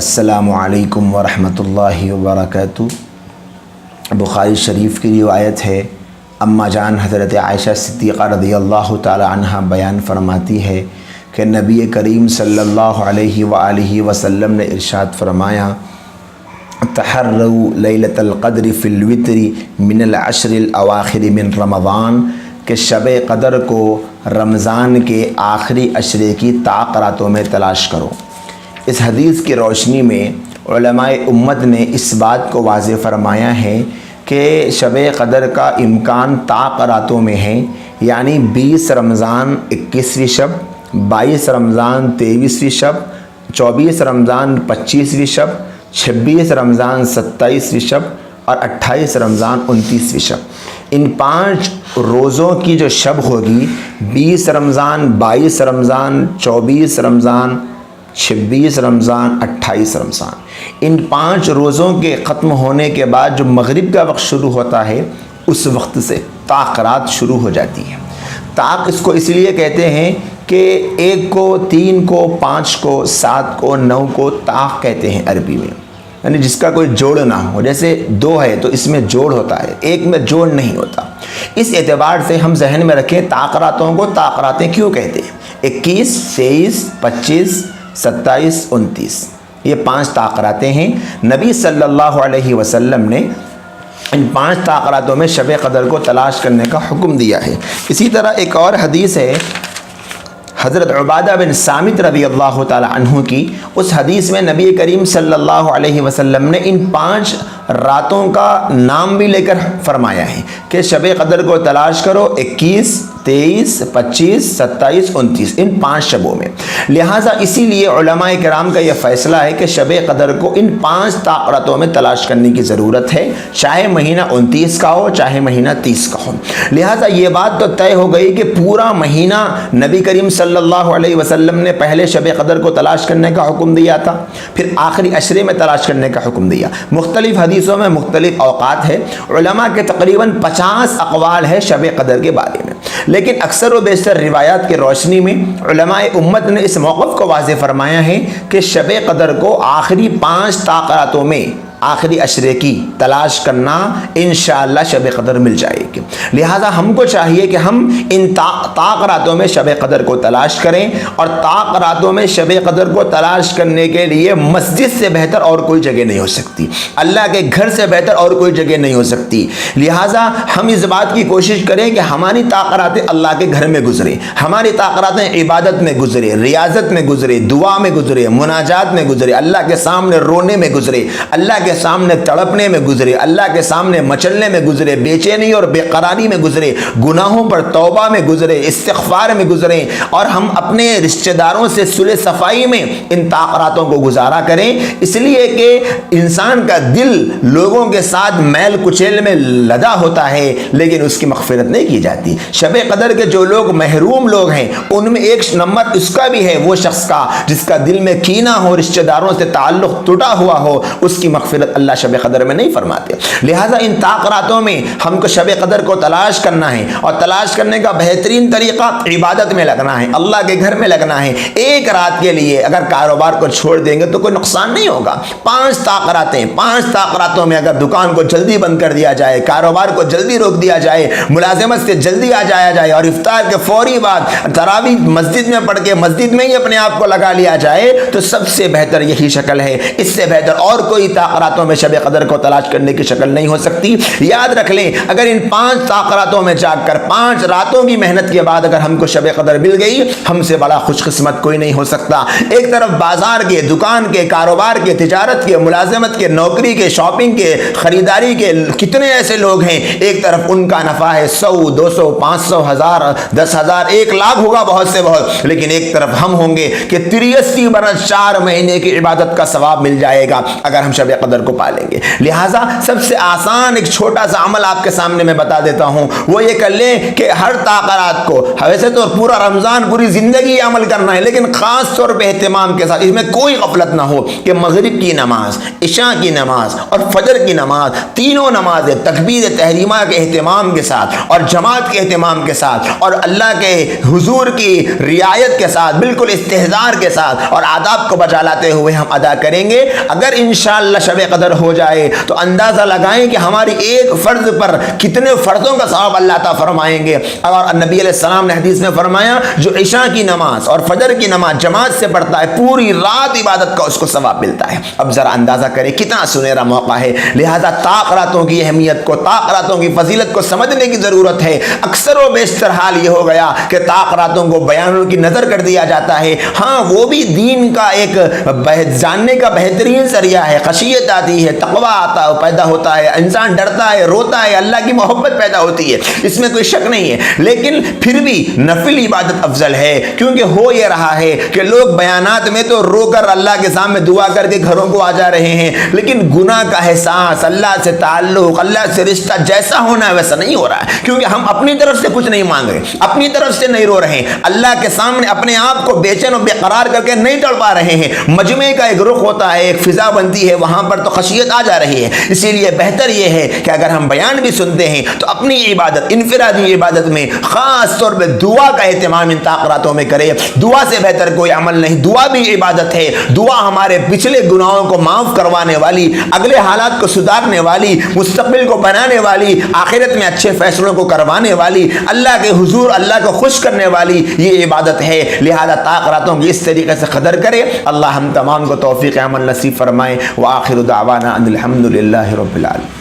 السلام علیکم ورحمۃ اللہ وبرکاتہ۔ بخاری شریف کی روایت ہے، اماں جان حضرت عائشہ صدیقہ رضی اللہ تعالی عنہ بیان فرماتی ہے کہ نبی کریم صلی اللہ علیہ وآلہ وسلم نے ارشاد فرمایا، تحروا لیلۃ القدر فی الوتر من العشر الاواخر من رمضان، کہ شب قدر کو رمضان کے آخری عشرے کی طاق راتوں میں تلاش کرو۔ اس حدیث کی روشنی میں علماء امت نے اس بات کو واضح فرمایا ہے کہ شب قدر کا امکان طاق راتوں میں ہے، یعنی 20 رمضان 21ویں شب، 22 رمضان 23ویں شب، 24 رمضان 25ویں شب، 26 رمضان 27ویں شب اور 28 رمضان 29ویں شب۔ ان 5 روزوں کی جو شب ہوگی، 20 رمضان، 22 رمضان، 24 رمضان، 26 رمضان، 28 رمضان، ان 5 روزوں کے ختم ہونے کے بعد جو مغرب کا وقت شروع ہوتا ہے، اس وقت سے طاق رات شروع ہو جاتی ہے۔ طاق اس کو اس لیے کہتے ہیں کہ 1 کو، 3 کو، 5 کو، 7 کو، 9 کو طاق کہتے ہیں عربی میں، یعنی جس کا کوئی جوڑ نہ ہو۔ جیسے 2 ہے تو اس میں جوڑ ہوتا ہے، 1 میں جوڑ نہیں ہوتا۔ اس اعتبار سے ہم ذہن میں رکھیں طاق راتوں کو طاق راتیں کیوں کہتے ہیں۔ 21، 23، 25، 27، 29، یہ 5 طاق راتیں ہیں۔ نبی صلی اللہ علیہ وسلم نے ان 5 طاق راتوں میں شب قدر کو تلاش کرنے کا حکم دیا ہے۔ اسی طرح ایک اور حدیث ہے حضرت عبادہ بن صامت رضی اللہ تعالی عنہ کی۔ اس حدیث میں نبی کریم صلی اللہ علیہ وسلم نے ان 5 راتوں کا نام بھی لے کر فرمایا ہے کہ شب قدر کو تلاش کرو 21، 23، 25، 27، 29، ان 5 شبوں میں۔ لہٰذا اسی لیے علماء کرام کا یہ فیصلہ ہے کہ شب قدر کو ان 5 طاق راتوں میں تلاش کرنے کی ضرورت ہے، چاہے مہینہ 29 کا ہو، چاہے مہینہ 30 کا ہو۔ لہٰذا یہ بات تو طے ہو گئی کہ پورا مہینہ نبی کریم صلی اللہ علیہ وسلم نے پہلے شب قدر کو تلاش کرنے کا حکم دیا تھا، پھر آخری عشرے میں تلاش کرنے کا حکم دیا۔ مختلف حدیثوں میں مختلف اوقات ہے، علماء کے تقریباً 50 اقوال ہے شب قدر کے بارے میں، لیکن اکثر و بیشتر روایات کی روشنی میں علماء امت نے اس موقف کو واضح فرمایا ہے کہ شب قدر کو آخری 5 طاق راتوں میں آخری عشرے کی تلاش کرنا، انشاءاللہ شب قدر مل جائے گی۔ لہٰذا ہم کو چاہیے کہ ہم ان طاق راتوں میں شب قدر کو تلاش کریں، اور طاق راتوں میں شب قدر کو تلاش کرنے کے لیے مسجد سے بہتر اور کوئی جگہ نہیں ہو سکتی، اللہ کے گھر سے بہتر اور کوئی جگہ نہیں ہو سکتی۔ لہٰذا ہم اس بات کی کوشش کریں کہ ہماری طاق راتیں اللہ کے گھر میں گزریں، ہماری طاق راتیں عبادت میں گزرے، ریاضت میں گزرے، دعا میں گزرے، مناجات میں گزرے، اللہ کے سامنے رونے میں گزرے، اللہ کے سامنے تڑپنے میں گزرے، اللہ کے سامنے مچلنے میں گزرے، بے چینی اور بے قراری میں گزرے، گناہوں پر توبہ میں گزرے، استغفار میں گزرے، اور ہم اپنے رشتہ داروں سے صلح صفائی میں ان طاق راتوں کو گزارا کریں، اس لیے کہ انسان کا دل لوگوں کے ساتھ میل کچیل میں لدا ہوتا ہے، لیکن اس کی مغفرت نہیں کی جاتی۔ شب قدر کے جو لوگ محروم لوگ ہیں، ان میں 1 نمبر اس کا بھی ہے، وہ شخص کا جس کا دل میں کینہ ہو، رشتہ داروں سے تعلق ٹوٹا ہوا ہو، اس کی مغفرت اللہ شب قدر میں نہیں فرماتے۔ لہٰذا ان طاق راتوں میں ہم کو شب قدر کو تلاش کرنا ہے، اور تلاش کرنے کا بہترین طریقہ عبادت میں لگنا ہے، اللہ کے گھر میں لگنا ہے۔ 1 رات کے لیے اگر کاروبار کو چھوڑ دیں گے تو کوئی نقصان نہیں ہوگا۔ 5 طاق راتیں، 5 طاق راتوں میں اگر دکان کو جلدی بند کر دیا جائے، کاروبار کو جلدی روک دیا جائے، ملازمت سے جلدی آ جایا جائے، اور افطار کے فوری بعد تراویح مسجد میں پڑھ کے مسجد میں ہی اپنے آپ کو لگا لیا جائے، تو سب سے بہتر یہی شکل ہے۔ اس سے بہتر اور کوئی طاق راتوں میں شب قدر کو تلاش کرنے کی شکل نہیں ہو سکتی۔ یاد رکھ لیں، اگر ان 5 طاق راتوں میں جاگ کر 5 راتوں کی محنت کے بعد اگر ہم کو شب قدر مل گئی، ہم سے بڑا خوش قسمت کوئی نہیں ہو سکتا۔ ایک طرف بازار کے، دکان کے، کاروبار کے، تجارت کے، ملازمت کے، نوکری کے، شاپنگ کے، خریداری کے کتنے ایسے لوگ ہیں، ایک طرف ان کا نفع ہے 100، 200، 500، 1000، 10,000، 1 لاکھ ہوگا بہت سے بہت، لیکن ایک طرف ہم ہوں گے کہ 83 برس 4 مہینے کی عبادت کا ثواب مل جائے گا اگر ہم شب قدر قدر کو پالیں گے۔ لہٰذا سب سے آسان ایک چھوٹا سا عمل آپ کے سامنے میں بتا دیتا ہوں، وہ یہ کر لیں کہ ہر رات کو، ویسے تو پورا رمضان پوری زندگی یہ عمل کرنا ہے، لیکن خاص طور پہ اہتمام کے ساتھ، اس میں کوئی غفلت نہ ہو کہ مغرب کی نماز، عشاء کی نماز اور فجر کی نماز، تینوں نمازیں تکبیر تحریمہ کے اہتمام کے ساتھ اور جماعت کے اہتمام کے ساتھ اور اللہ کے حضور کی رعایت کے ساتھ، بالکل استحضار کے ساتھ اور آداب کو بجا لاتے ہوئے ہم ادا کریں گے۔ اگر انشاءاللہ شب قدر ہو جائے تو اندازہ لگائیں کہ ہماری ایک فرض پر کتنے فرضوں کا ثواب اللہ تعالیٰ فرمائیں گے۔ اور نبی علیہ السلام نے حدیث میں فرمایا جو عشاء کی نماز اور فجر کی نماز جماعت سے پڑھتا ہے پوری رات عبادت کا اس کو ثواب ملتا ہے۔ اب ذرا اندازہ کریں کتنا سنہرا موقع ہے۔ لہذا طاق راتوں کی اہمیت کو، طاق راتوں کی فضیلت کو سمجھنے کی ضرورت ہے۔ اکثر و بیشتر حال یہ ہو گیا کہ طاق راتوں کو بیانوں کی نظر کر دیا جاتا ہے۔ ہاں وہ بھی دین کا ایک جاننے کا بہترین ذریعہ ہے، خشیت آتی ہے، تقویٰ آتا پیدا ہوتا ہے، انسان ڈرتا ہے، روتا ہے، اللہ کی محبت پیدا ہوتی ہے، اس میں کوئی شک نہیں ہے۔ لیکن پھر بھی نفل عبادت افضل ہے، کیونکہ ہو یہ رہا ہے کہ لوگ بیانات میں تو رو کر اللہ کے سامنے دعا کر کے گھروں کو آ جا رہے ہیں، لیکن گناہ کا احساس، اللہ سے تعلق، اللہ سے رشتہ جیسا ہونا ہے ویسا نہیں ہو رہا ہے، کیونکہ ہم اپنی طرف سے کچھ نہیں مانگ رہے، اپنی طرف سے نہیں رو رہے ہیں، اللہ کے سامنے اپنے آپ کو بے چین و بے قرار کر کے نہیں ٹڑ پا رہے ہیں۔ مجمع کا ایک رخ ہوتا ہے، ایک فضا بنتی ہے، وہاں پر تو خشیت آ جا رہی ہے۔ اسی لیے بہتر یہ ہے کہ اگر ہم بیان بھی سنتے ہیں تو اپنی عبادت، انفرادی عبادت میں خاص طور پہ دعا کا اہتمام ان طاقتوں میں کرے۔ دعا سے بہتر کوئی عمل نہیں، دعا بھی عبادت ہے۔ دعا ہمارے پچھلے گناہوں کو معاف کروانے والی، اگلے حالات کو سدھارنے والی، مستقبل کو بنانے والی، آخرت میں اچھے فیصلوں کو کروانے والی، اللہ کے حضور اللہ کو خوش کرنے والی یہ عبادت ہے۔ لہذا طاقتوں کی اس طریقے سے قدر کرے۔ اللہ ہم تمام کو توفیق عمل نصیب فرمائے۔ وآخر دعوانا ان الحمد للہ رب العالمین۔